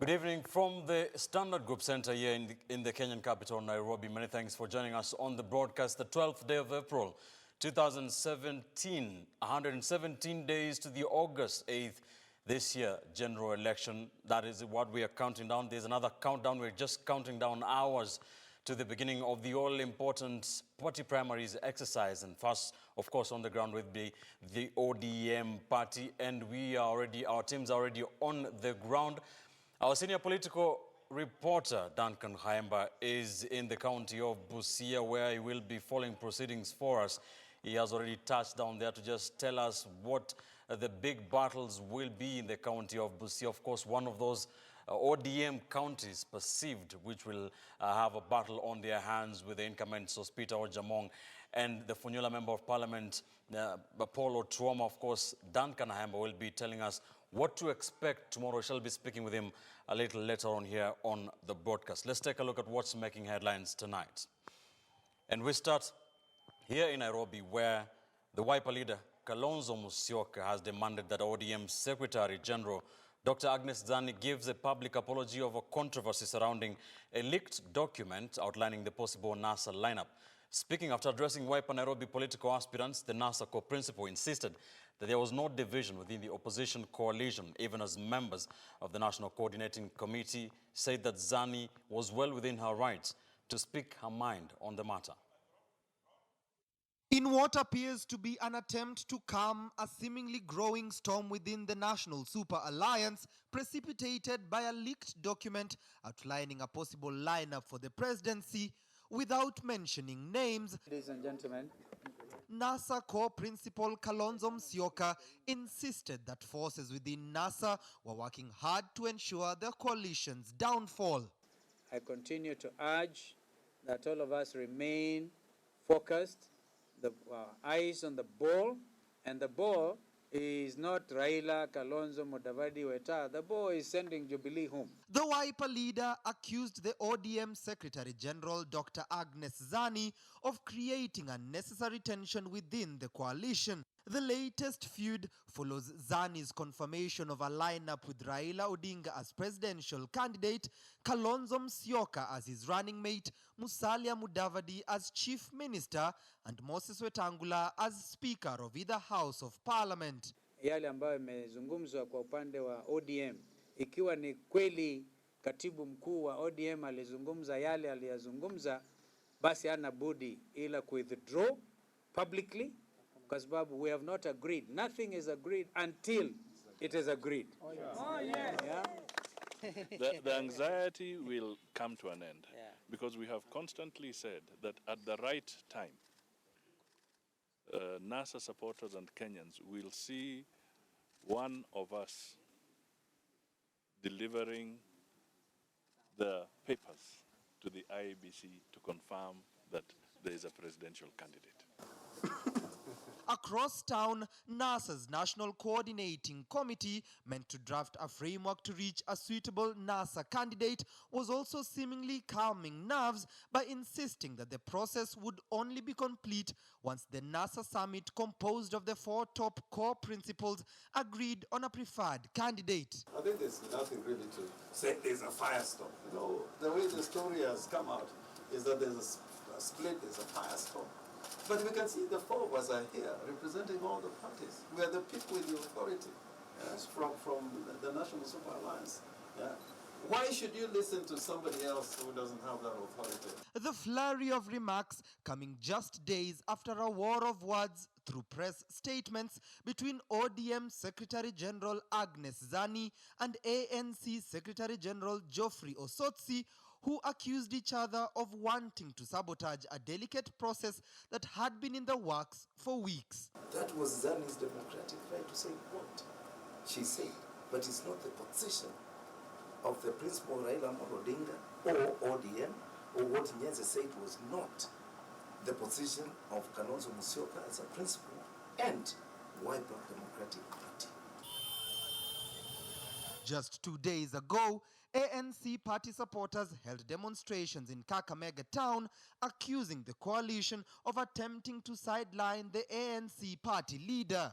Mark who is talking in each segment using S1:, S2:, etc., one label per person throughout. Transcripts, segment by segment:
S1: Good evening from the Standard Group Center here in the Kenyan capital, Nairobi. Many thanks for joining us on the broadcast. The 12th day of April, 2017, 117 days to the August 8th this year general election. That is what we are counting down. There's another countdown. We're just counting down hours to the beginning of the all-important party primaries exercise. And first, of course, on the ground will be the ODM party. And our teams are already on the ground. Our senior political reporter, Duncan Haemba, is in the county of Busia, where he will be following proceedings for us. He has already touched down there to just tell us what the big battles will be in the county of Busia. Of course, one of those ODM counties perceived, which will have a battle on their hands with the incumbent Sospita Ojamong and the Funyula Member of Parliament, Paul Otuoma. Of course, Duncan Haemba will be telling us what to expect tomorrow. We shall be speaking with him a little later on here on the broadcast. Let's take a look at what's making headlines tonight. And we start here in Nairobi, where the Wiper leader, Kalonzo Musyoka, has demanded that ODM Secretary General Dr. Agnes Zani gives a public apology over controversy surrounding a leaked document outlining the possible NASA lineup. Speaking after addressing Wiper Nairobi political aspirants, the NASA co-principal insisted that there was no division within the opposition coalition, even as members of the National Coordinating Committee said that Zani was well within her rights to speak her mind on the matter.
S2: In what appears to be an attempt to calm a seemingly growing storm within the National Super Alliance, precipitated by a leaked document outlining a possible lineup for the presidency without mentioning names,
S3: ladies and gentlemen,
S2: NASA co-principal Kalonzo Musyoka insisted that forces within NASA were working hard to ensure the coalition's downfall.
S3: I continue to urge that all of us remain focused, the eyes on the ball, and the ball is not Raila, Kalonzo, Mudavadi, Weta. The ball is sending Jubilee home.
S2: The Wiper leader accused the ODM Secretary General Dr. Agnes Zani of creating unnecessary tension within the coalition. The latest feud follows Zani's confirmation of a lineup with Raila Odinga as presidential candidate, Kalonzo Musyoka as his running mate, Musalia Mudavadi as chief minister, and Moses Wetangula as speaker of either house of parliament.
S3: Yale ambayo yamezungumzwa kwa upande wa ODM, ikiwa ni kweli katibu mkuu wa ODM alizungumza yale aliyazungumza, basi hana budi ila withdraw publicly, kwa sababu we have not agreed. Nothing is agreed until it is agreed.
S4: Oh, yeah. Oh, yes.
S3: Yeah?
S5: The anxiety will come to an end, because we have constantly said that at the right time, NASA supporters and Kenyans will see one of us delivering the papers to the IEBC to confirm that there is a presidential candidate.
S2: Across town, NASA's National Coordinating Committee, meant to draft a framework to reach a suitable NASA candidate, was also seemingly calming nerves by insisting that the process would only be complete once the NASA summit, composed of the 4 top core principals, agreed on a preferred candidate.
S6: I think there's nothing really to say there's a firestorm. You know, the way the story has come out is that there's a split, there's a firestorm. But we can see the 4 of us are here representing all the parties. We are the people with the authority, yes, from the National Super Alliance. Yeah. Why should you listen to somebody else who doesn't have that authority?
S2: The flurry of remarks coming just days after a war of words through press statements between ODM Secretary General Agnes Zani and ANC Secretary General Geoffrey Osotsi, who accused each other of wanting to sabotage a delicate process that had been in the works for weeks.
S7: That was Zani's democratic right to say what she said, but it's not the position of the principal Raila Odinga or ODM, or what Nyenze said was not the position of Kalonzo Musyoka as a principal and Wiper Democratic Party.
S2: Just 2 days ago, ANC party supporters held demonstrations in Kakamega town, accusing the coalition of attempting to sideline the ANC party leader.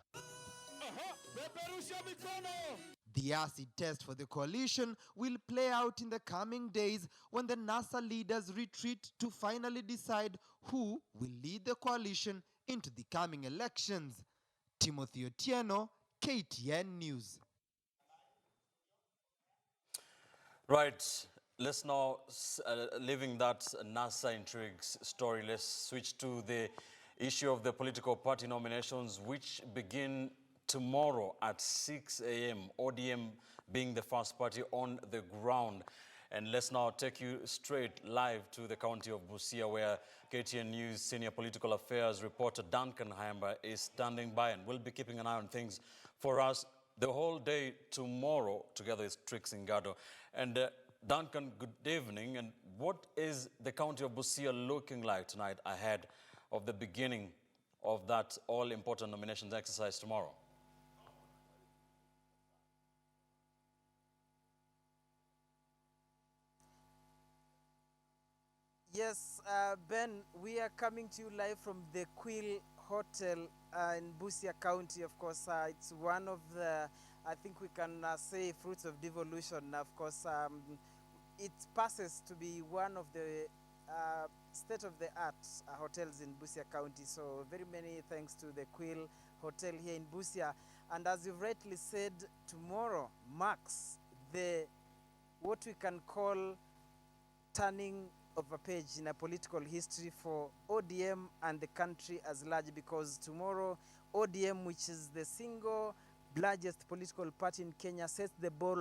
S2: The acid test for the coalition will play out in the coming days when the NASA leaders retreat to finally decide who will lead the coalition into the coming elections. Timothy Otieno, KTN News.
S1: Right, let's now, leaving that NASA intrigues story, let's switch to the issue of the political party nominations, which begin tomorrow at 6 a.m., ODM being the first party on the ground. And let's now take you straight live to the county of Busia, where KTN News senior political affairs reporter Duncan Hayamba is standing by and will be keeping an eye on things for us the whole day tomorrow, together with Trix Ngado. And Duncan, good evening. And what is the county of Busia looking like tonight ahead of the beginning of that all-important nominations exercise tomorrow?
S4: Yes, Ben, we are coming to you live from the Quill Hotel in Busia County. Of course, it's one of the, I think we can say, fruits of devolution. Of course, it passes to be one of the state-of-the-art hotels in Busia County. So very many thanks to the Quill Hotel here in Busia. And as you've rightly said, tomorrow marks the, what we can call, turning of a page in a political history for ODM and the country as large, because tomorrow ODM, which is the single largest political party in Kenya, sets the ball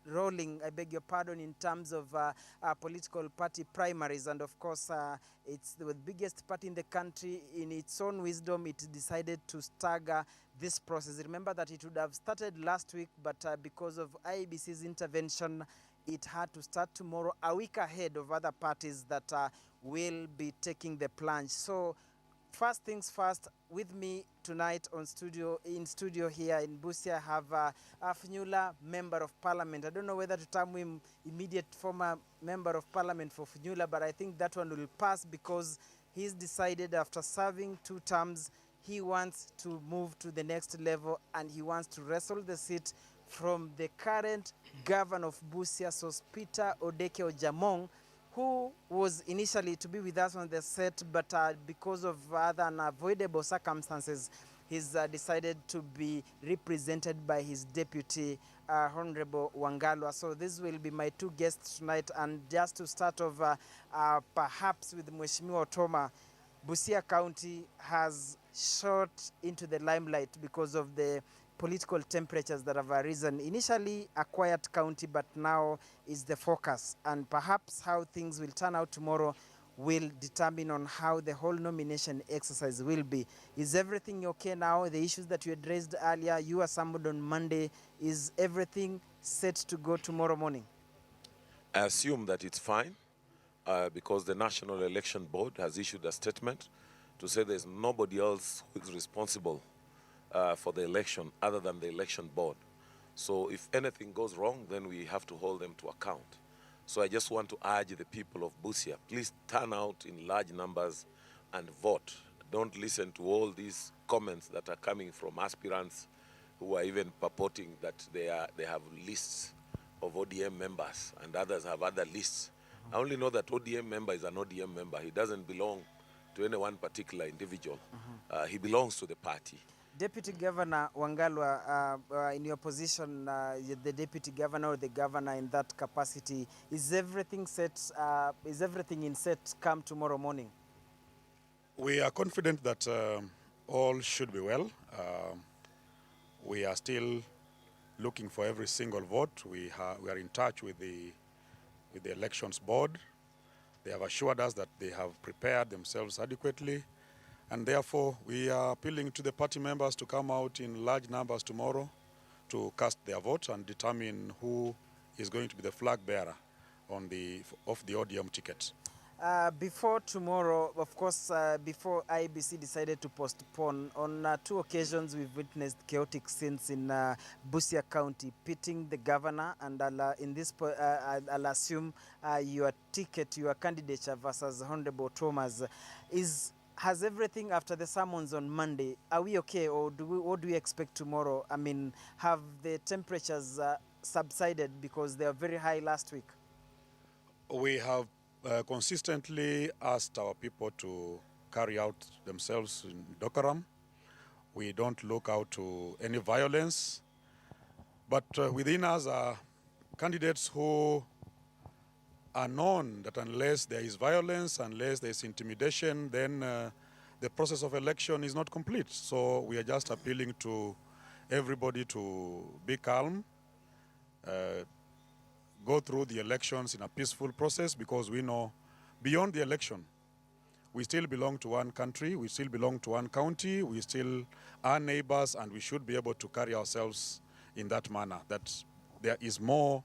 S4: rolling, I beg your pardon, in terms of political party primaries. And of course, it's the biggest party in the country. In its own wisdom, it decided to stagger this process. Remember that it would have started last week, but because of IEBC's intervention, it had to start tomorrow, a week ahead of other parties that will be taking the plunge. So first things first, with me tonight in studio here in Busia, I have a Funyula Member of Parliament. I don't know whether to term him immediate former Member of Parliament for Funyula, but I think that one will pass because he's decided after serving 2 terms, he wants to move to the next level and he wants to wrestle the seat from the current governor of Busia, Peter Odeke Ojamong, who was initially to be with us on the set, but because of other unavoidable circumstances, he's decided to be represented by his deputy, Honorable Wangalwa. So this will be my 2 guests tonight. And just to start off, perhaps with Mheshimiwa Otoma, Busia County has shot into the limelight because of the political temperatures that have arisen. Initially a quiet county, but now is the focus. And perhaps how things will turn out tomorrow will determine on how the whole nomination exercise will be. Is everything okay now? The issues that you had raised earlier, you assembled on Monday, is everything set to go tomorrow morning?
S8: I assume that it's fine because the National Election Board has issued a statement to say there's nobody else who is responsible for the election other than the election board. So if anything goes wrong, then we have to hold them to account. So I just want to urge the people of Busia, please turn out in large numbers and vote. Don't listen to all these comments that are coming from aspirants who are even purporting that they have lists of ODM members and others have other lists. I only know that ODM member is an ODM member. He doesn't belong to any one particular individual. He belongs to the party.
S4: Deputy Governor Wangalwa, in your position, the Deputy Governor or the Governor in that capacity, is everything set? Is everything in set come tomorrow morning?
S9: We are confident that all should be well. We are still looking for every single vote. We are in touch with the elections board. They have assured us that they have prepared themselves adequately. And therefore, we are appealing to the party members to come out in large numbers tomorrow to cast their vote and determine who is going to be the flag bearer of the ODM ticket.
S4: Before tomorrow, of course, before IBC decided to postpone, on 2 occasions we've witnessed chaotic scenes in Busia County, pitting the governor and in this, I'll assume your ticket, your candidature versus Honorable Thomas. Is has everything after the summons on Monday, are we okay, or what do we expect tomorrow? I mean, have the temperatures subsided because they are very high last week?
S9: We have consistently asked our people to carry out themselves in decorum. We don't look out to any violence. But within us are candidates who are known that unless there is violence, unless there is intimidation, then the process of election is not complete. So we are just appealing to everybody to be calm, go through the elections in a peaceful process, because we know beyond the election, we still belong to one country, we still belong to one county, we still are neighbors, and we should be able to carry ourselves in that manner, that there is more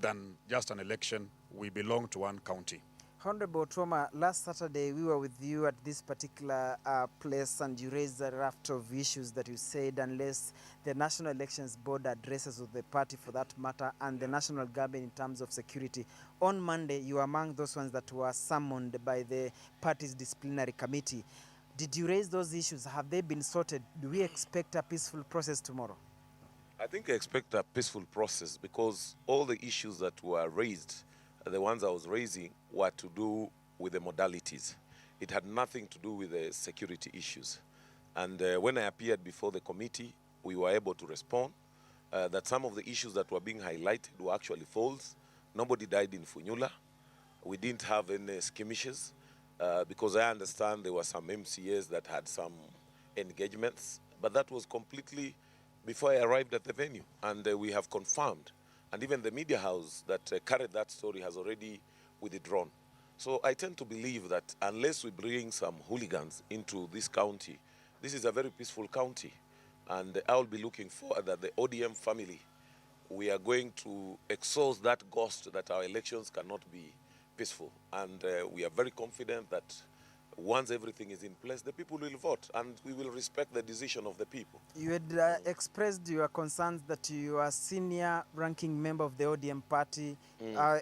S9: than just an election. We belong to one county.
S4: Honorable Troma, last Saturday we were with you at this particular place, and you raised a raft of issues that you said unless the National Elections Board addresses with the party for that matter and the national government in terms of security. On Monday, you were among those ones that were summoned by the party's disciplinary committee. Did you raise those issues? Have they been sorted? Do we expect a peaceful process tomorrow?
S8: I think I expect a peaceful process, because all the issues that were raised, the ones I was raising, were to do with the modalities. It had nothing to do with the security issues. And when I appeared before the committee, we were able to respond that some of the issues that were being highlighted were actually false. Nobody died in Funyula. We didn't have any skirmishes, because I understand there were some MCAs that had some engagements, but that was completely before I arrived at the venue, and we have confirmed. And even the media house that carried that story has already withdrawn. So I tend to believe that unless we bring some hooligans into this county, this is a very peaceful county. And I will be looking forward that the ODM family, we are going to exhaust that ghost that our elections cannot be peaceful. And we are very confident that once everything is in place, the people will vote, and we will respect the decision of the people.
S4: You had expressed your concerns that you are a senior ranking member of the ODM party,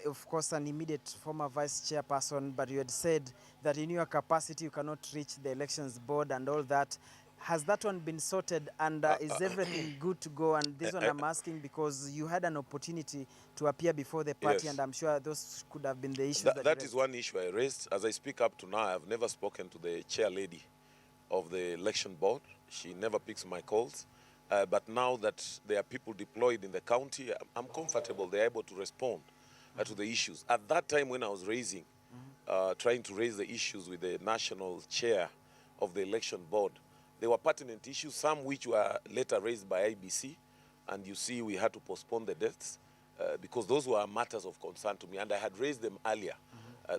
S4: of course an immediate former vice chairperson, but you had said that in your capacity you cannot reach the elections board and all that. Has that one been sorted, and is everything good to go? And this one I'm asking because you had an opportunity to appear before the party,
S8: Yes.
S4: and I'm sure those could have been the issues
S8: That is one issue I raised. As I speak up to now, I've never spoken to the chair lady of the election board. She never picks my calls. But now that there are people deployed in the county, I'm comfortable they're able to respond to the issues. At that time when I was raising, trying to raise the issues with the national chair of the election board, there were pertinent issues, some which were later raised by IBC, and you see we had to postpone the dates because those were matters of concern to me, and I had raised them earlier,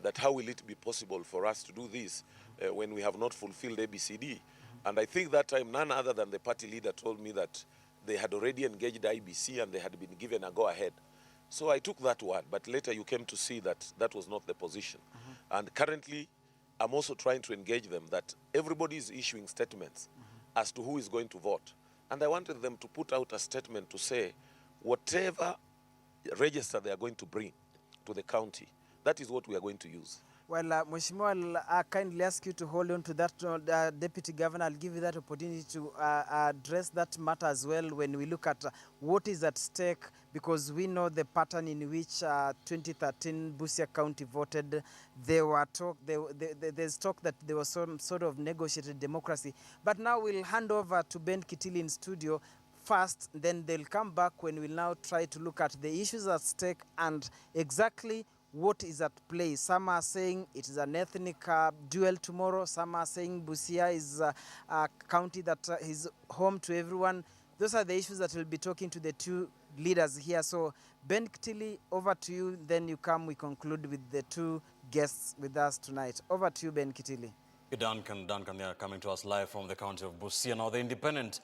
S8: that how will it be possible for us to do this when we have not fulfilled ABCD? And I think that time none other than the party leader told me that they had already engaged IBC and they had been given a go-ahead. So I took that word, but later you came to see that that was not the position. And currently, I'm also trying to engage them that everybody is issuing statements as to who is going to vote. And I wanted them to put out a statement to say whatever register they are going to bring to the county, that is what we are going to use.
S4: Well, Mheshimiwa, I'll kindly ask you to hold on to that, Deputy Governor. I'll give you that opportunity to address that matter as well when we look at what is at stake, because we know the pattern in which 2013 Busia County voted. There's talk that there was some sort of negotiated democracy. But now we'll hand over to Ben Kitili in studio first, then they'll come back when we'll now try to look at the issues at stake and exactly what is at play. Some are saying it is an ethnic duel tomorrow. Some are saying Busia is a county that is home to everyone. Those are the issues that we'll be talking to the two leaders here. So Ben Kitili, over to you. Then we conclude with the two guests with us tonight. Over to you, Ben Kitili.
S1: Duncan, they are coming to us live from the county of Busia. Now, the Independent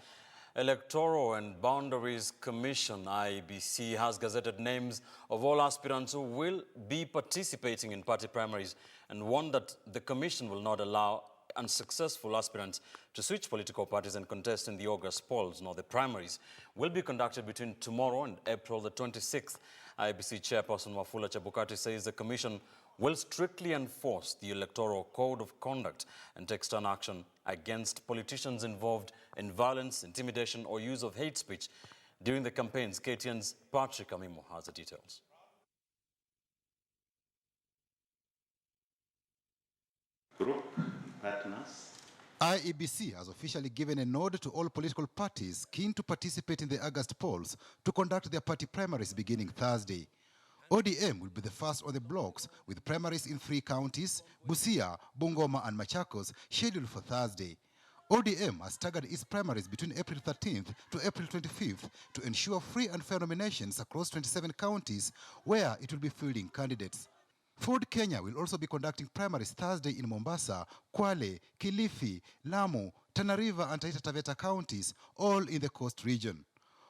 S1: Electoral and Boundaries Commission, IEBC, has gazetted names of all aspirants who will be participating in party primaries and warned that the commission will not allow unsuccessful aspirants to switch political parties and contest in the August polls. Now, the primaries will be conducted between tomorrow and April the 26th. IEBC chairperson Wafula Chebukati says the commission will strictly enforce the Electoral Code of Conduct and take stern action against politicians involved in violence, intimidation, or use of hate speech during the campaigns. KTN's Patrick Amimo has the details.
S10: Group partners.
S11: IEBC has officially given a nod to all political parties keen to participate in the August polls to conduct their party primaries beginning Thursday. ODM will be the first on the blocks, with primaries in 3 counties, Busia, Bungoma and Machakos, scheduled for Thursday. ODM has staggered its primaries between April 13th to April 25th to ensure free and fair nominations across 27 counties where it will be fielding candidates. Ford Kenya will also be conducting primaries Thursday in Mombasa, Kwale, Kilifi, Lamu, Tana River and Taita Taveta counties, all in the coast region.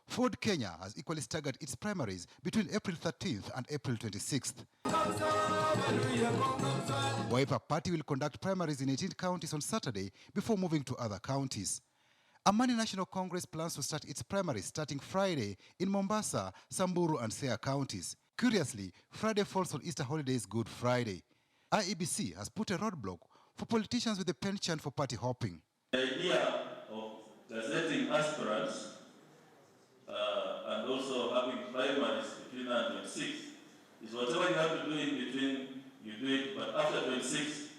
S11: Ford Kenya has equally staggered its primaries between April 13th and April 26th. Wiper Party will conduct primaries in 18 counties on Saturday before moving to other counties. Amani National Congress plans to start its primaries starting Friday in Mombasa, Samburu and Siaya counties. Curiously, Friday falls on Easter holidays Good Friday. IEBC has put a roadblock for politicians with a penchant for party hopping.
S10: The idea of gazetting aspirants and also having primaries between 9 and 26 is whatever you have to do in between, you do it, but after 26,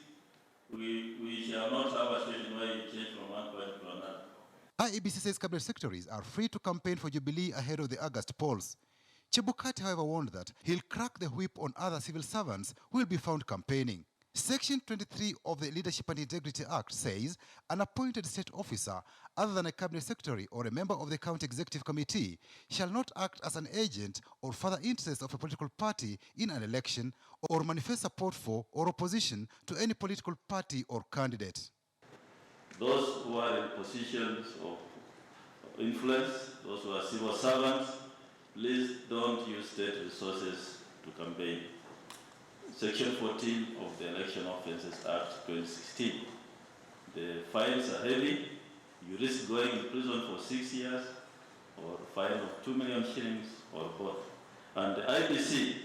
S10: we shall not have a situation where you change from one party to another.
S11: IEBC says cabinet secretaries are free to campaign for Jubilee ahead of the August polls. Chebukati, however, warned that he'll crack the whip on other civil servants who will be found campaigning. Section 23 of the Leadership and Integrity Act says an appointed state officer, other than a cabinet secretary or a member of the county executive committee, shall not act as an agent or further interest of a political party in an election or manifest support for or opposition to any political party or candidate.
S10: Those who are in positions of influence, those who are civil servants, please don't use state resources to campaign. Section 14 of the Election Offences Act 2016. The fines are heavy. You risk going in prison for 6 years or a fine of 2 million shillings or both. And the IBC,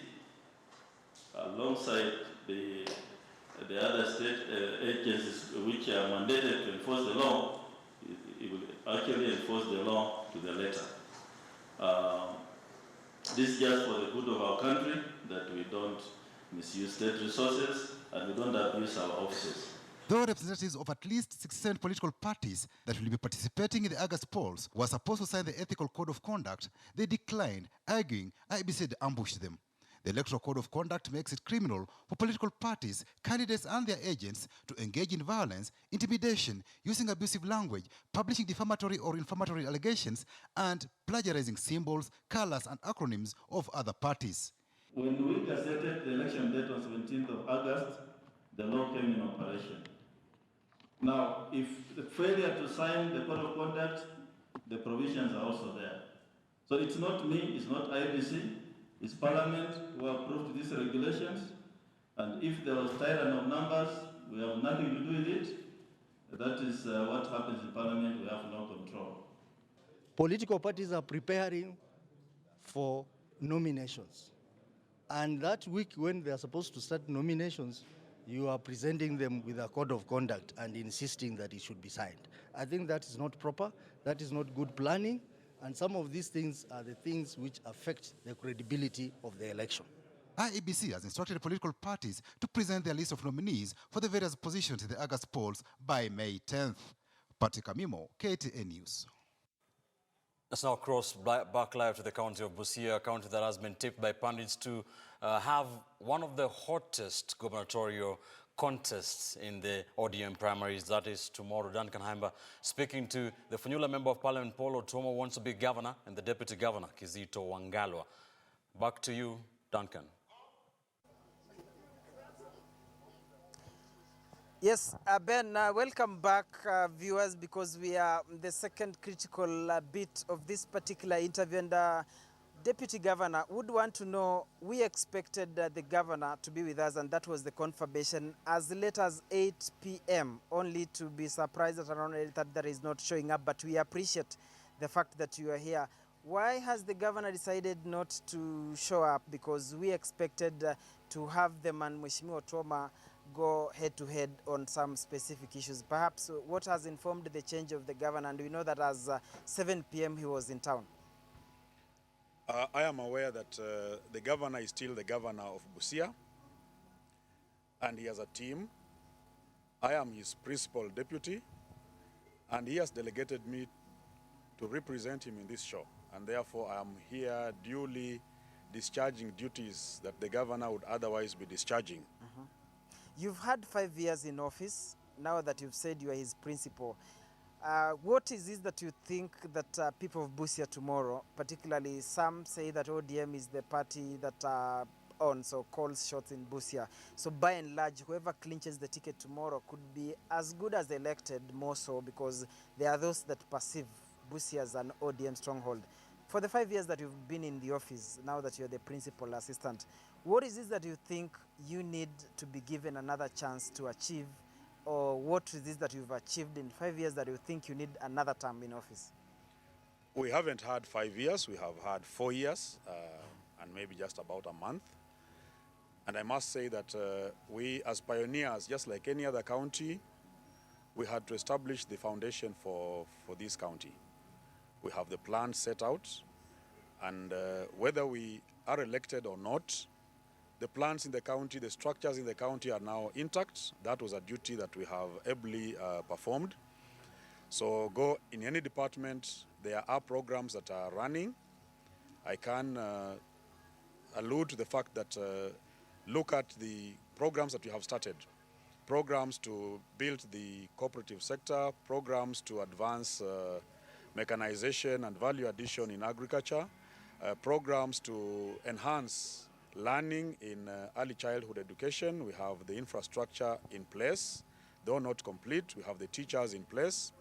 S10: alongside the other state agencies which are mandated to enforce the law, it will actually enforce the law to the letter. This is just for the good of our country, that we don't misuse state resources and we don't abuse our offices.
S11: Though representatives of at least 67 political parties that will be participating in the August polls were supposed to sign the Ethical Code of Conduct, they declined, arguing IEBC had ambushed them. The Electoral Code of Conduct makes it criminal for political parties, candidates and their agents to engage in violence, intimidation, using abusive language, publishing defamatory or inflammatory allegations, and plagiarizing symbols, colors and acronyms of other parties.
S10: When we gazetted the election date on 17th of August, the law came in operation. Now, if the failure to sign the Code of Conduct, the provisions are also there. So it's not me, it's not IBC, it's Parliament who approved these regulations. And if there was tyrant of numbers, we have nothing to do with it. That is what happens in Parliament, we have no control.
S12: Political parties are preparing for nominations. And that week when they are supposed to start nominations, you are presenting them with a code of conduct and insisting that it should be signed. I think that is not proper, that is not good planning, and some of these things are the things which affect the credibility of the election.
S11: IEBC has instructed political parties to present their list of nominees for the various positions in the August polls by May 10th. Patrick Amimo, KTN News.
S1: Let's now cross back live to the county of Busia, a county that has been tipped by pundits to have one of the hottest gubernatorial contests in the ODM primaries. That is tomorrow. Duncan Haimba speaking to the Funyula Member of Parliament, Paul Otuomo, wants to be governor, and the Deputy Governor, Kizito Wangalwa. Back to you, Duncan.
S4: Yes, Ben, welcome back, viewers, because we are the second critical bit of this particular interview. And Deputy Governor would want to know, we expected the governor to be with us, and that was the confirmation as late as 8 p.m., only to be surprised at around 8 that is not showing up. But we appreciate the fact that you are here. Why has the governor decided not to show up? Because we expected to have them and Mheshimiwa Otuoma go head-to-head on some specific issues. Perhaps what has informed the change of the governor? And we know that as 7 p.m. he was in town.
S9: I am aware that the governor is still the governor of Busia, and he has a team. I am his principal deputy, and he has delegated me to represent him in this show. And therefore, I am here duly discharging duties that the governor would otherwise be discharging.
S4: You've had 5 years in office. Now that you've said you are his principal, what is it that you think that people of Busia tomorrow, particularly some say that ODM is the party that owns or calls shots in Busia. So by and large, whoever clinches the ticket tomorrow could be as good as elected, more so because there are those that perceive Busia as an ODM stronghold. For the 5 years that you've been in the office, now that you're the principal assistant, what is it that you think you need to be given another chance to achieve, or what is it that you've achieved in 5 years that you think you need another term in office?
S9: We haven't had 5 years, we have had 4 years and maybe just about a month. And I must say that we as pioneers, just like any other county, we had to establish the foundation for this county. We have the plan set out, and whether we are elected or not, the plans in the county, the structures in the county are now intact. That was a duty that we have ably performed. So go in any department, there are programs that are running. I can allude to the fact that look at the programs that we have started. Programs to build the cooperative sector, programs to advance mechanization and value addition in agriculture, programs to enhance learning in early childhood education. We have the infrastructure in place, though not complete. We have the teachers in place.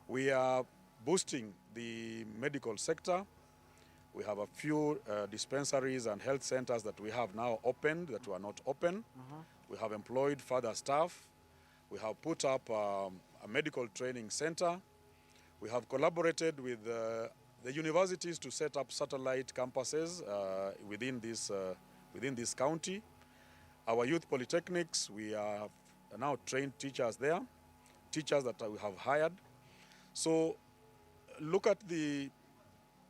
S9: We are boosting the medical sector. We have a few dispensaries and health centers that we have now opened that were not open. We have employed further staff. We have put up a medical training center. We have collaborated with the universities to set up satellite campuses within this county. Our youth polytechnics, we have now trained teachers there, teachers that we have hired. So look at the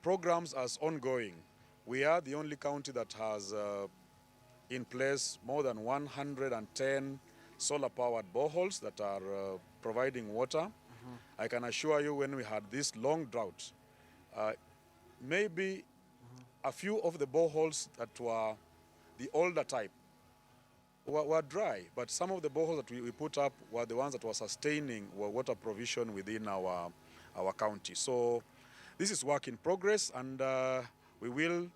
S9: programs as ongoing. We are the only county that has in place more than 110 solar-powered boreholes that are providing water. I can assure you, when we had this long drought, maybe a few of the boreholes that were the older type were dry, but some of the boreholes that we put up were the ones that were sustaining water provision within our county. So this is work in progress, and we will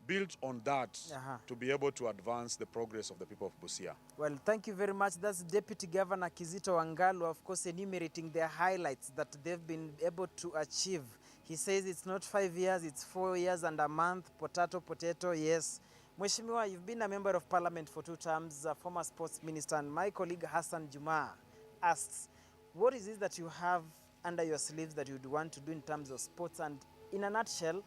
S9: build on that to be able to advance the progress of the people of Busia.
S4: Well, thank you very much. That's Deputy Governor Kizito Wangalu, of course, enumerating their highlights that they've been able to achieve. He says it's not 5 years, it's 4 years and a month. Potato, yes. Mheshimiwa, you've been a member of parliament for 2 terms, a former sports minister, and my colleague Hassan Juma asks, what is it that you have under your sleeves that you'd want to do in terms of sports? And in a nutshell,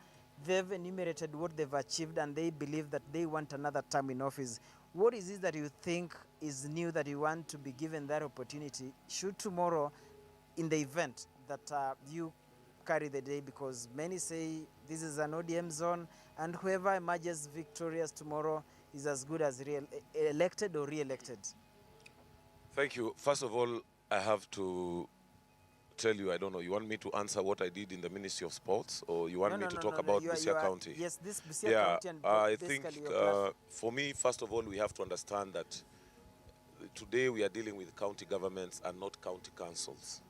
S4: they've enumerated what they've achieved, and they believe that they want another term in office. What is it that you think is new that you want to be given that opportunity, should tomorrow, in the event that you carry the day? Because many say this is an ODM zone, and whoever emerges victorious tomorrow is as good as elected or re-elected.
S8: Thank you. First of all, I have to tell you, I don't know, you want me to answer what I did in the Ministry of Sports, or you want me to talk about Busia County?
S4: Yes, this Busia County. And
S8: I think for me, first of all, we have to understand that today we are dealing with county governments and not county councils.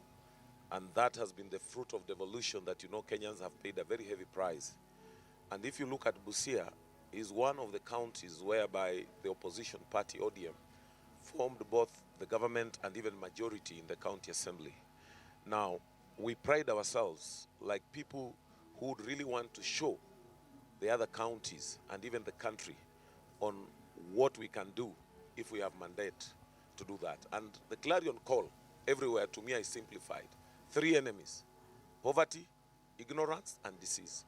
S8: And that has been the fruit of devolution that, you know, Kenyans have paid a very heavy price. And if you look at Busia, is one of the counties whereby the opposition party, ODM, formed both the government and even majority in the county assembly. Now, we pride ourselves like people who would really want to show the other counties and even the country on what we can do if we have mandate to do that. And the clarion call everywhere to me is simplified. 3 enemies: poverty, ignorance, and disease.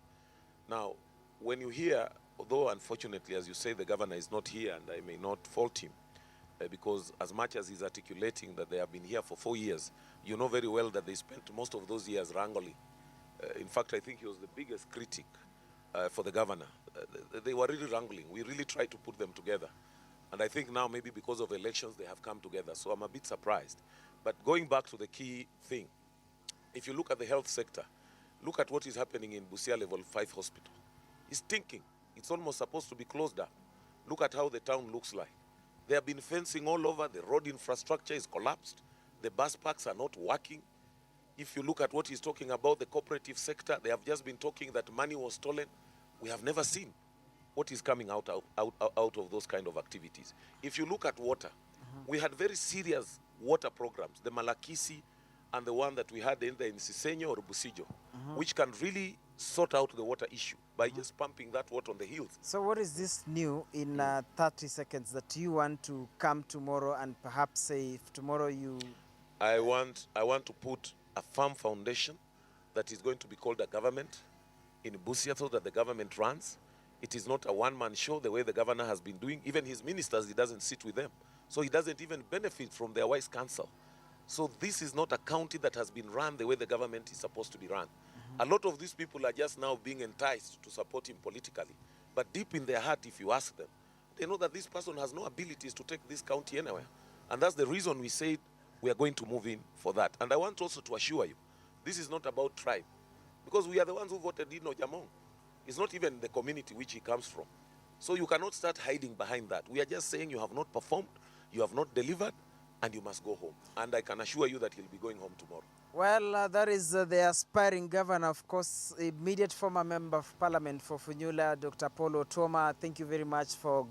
S8: Now, when you hear, although unfortunately, as you say, the governor is not here, and I may not fault him, because as much as he's articulating that they have been here for 4 years, you know very well that they spent most of those years wrangling. In fact, I think he was the biggest critic for the governor. They were really wrangling. We really tried to put them together. And I think now maybe because of elections, they have come together. So I'm a bit surprised. But going back to the key thing, if you look at the health sector, look at what is happening in Busia Level 5 Hospital. It's stinking. It's almost supposed to be closed up. Look at how the town looks like. They have been fencing all over. The road infrastructure is collapsed. The bus parks are not working. If you look at what he's talking about, the cooperative sector, they have just been talking that money was stolen. We have never seen what is coming out of those kind of activities. If you look at water, we had very serious water programs, the Malakisi and the one that we had either in Sisenyo or Busijo, which can really sort out the water issue by just pumping that water on the hills.
S4: So what is this new in 30 seconds that you want to come tomorrow and perhaps say if tomorrow you...
S8: I want to put a firm foundation that is going to be called a government in Busia so that the government runs. It is not a one-man show the way the governor has been doing. Even his ministers, he doesn't sit with them. So he doesn't even benefit from their wise counsel. So this is not a county that has been run the way the government is supposed to be run. A lot of these people are just now being enticed to support him politically. But deep in their heart, if you ask them, they know that this person has no abilities to take this county anywhere. And that's the reason we said we are going to move in for that. And I want also to assure you, this is not about tribe. Because we are the ones who voted in Ojamong. It's not even the community which he comes from. So you cannot start hiding behind that. We are just saying you have not performed, you have not delivered, and you must go home. And I can assure you that he'll be going home tomorrow.
S4: Well, that is the aspiring governor, of course, immediate former member of parliament for Funyula, Dr. Paul Otoma. Thank you very much for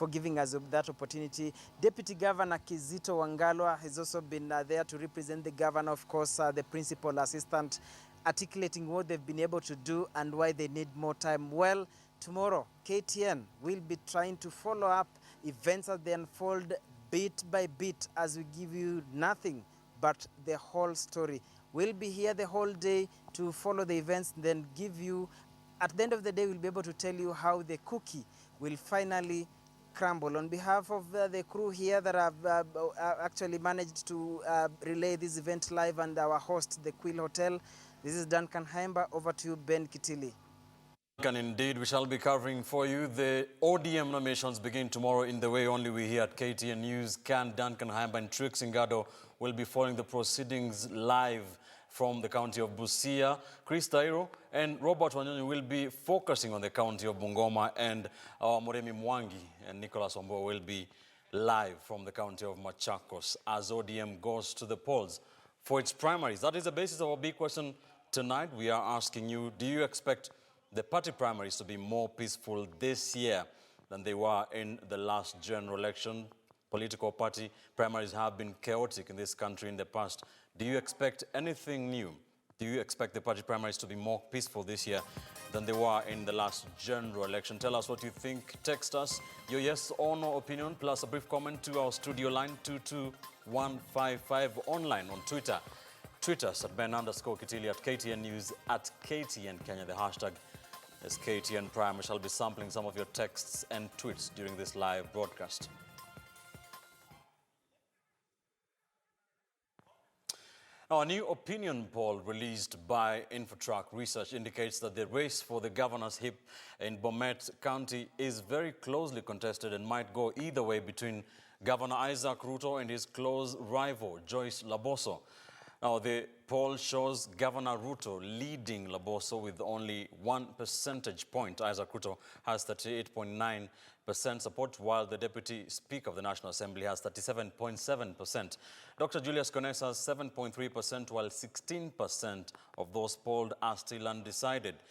S4: giving us that opportunity. Deputy Governor Kizito Wangalwa has also been there to represent the governor, of course, the principal assistant, articulating what they've been able to do and why they need more time. Well, tomorrow, KTN will be trying to follow up events as they unfold bit by bit as we give you nothing but the whole story. We'll be here the whole day to follow the events, then give you, at the end of the day, we'll be able to tell you how the cookie will finally crumble. On behalf of the crew here that have actually managed to relay this event live and our host, the Quill Hotel, this is Duncan Haimba. Over to you, Ben Kitili.
S1: And indeed, we shall be covering for you. The ODM nominations begin tomorrow in the way only we here at KTN News can. Duncan Haimba and Trix Ngado will be following the proceedings live from the county of Busia. Chris Tairo and Robert Wanyonyi will be focusing on the county of Bungoma, and our Moremi Mwangi and Nicholas Ombo will be live from the county of Machakos as ODM goes to the polls for its primaries. That is the basis of our big question tonight. We are asking you, do you expect the party primaries to be more peaceful this year than they were in the last general election? Political party primaries have been chaotic in this country in the past. Do you expect anything new? Do you expect the party primaries to be more peaceful this year than they were in the last general election? Tell us what you think. Text us your yes or no opinion, plus a brief comment to our studio line 22155, online on Twitter. Tweet us at Ben_Kitili, at KTN News, at KTN Kenya. The hashtag is KTN Prime. We shall be sampling some of your texts and tweets during this live broadcast. Now, a new opinion poll released by Infotrack Research indicates that the race for the governor's hip in Bomet County is very closely contested and might go either way between Governor Isaac Ruto and his close rival, Joyce Laboso. Now, the poll shows Governor Ruto leading Laboso with only 1 percentage point. Isaac Ruto has 38.9% support, while the Deputy Speaker of the National Assembly has 37.7%. Dr. Julius Konesa has 7.3%, while 16% of those polled are still undecided.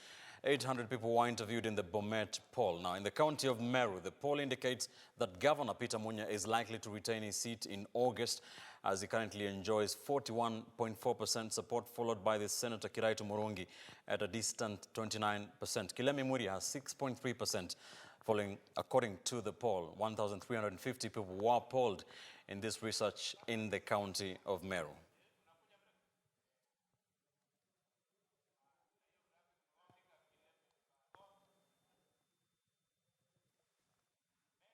S1: 800 people were interviewed in the Bomet poll. Now, in the county of Meru, the poll indicates that Governor Peter Munya is likely to retain his seat in August, as he currently enjoys 41.4% support, followed by the Senator Kiraitu Murungi at a distant 29%. Kilemi Muri has 6.3%, following, according to the poll. 1,350 people were polled in this research in the county of Meru.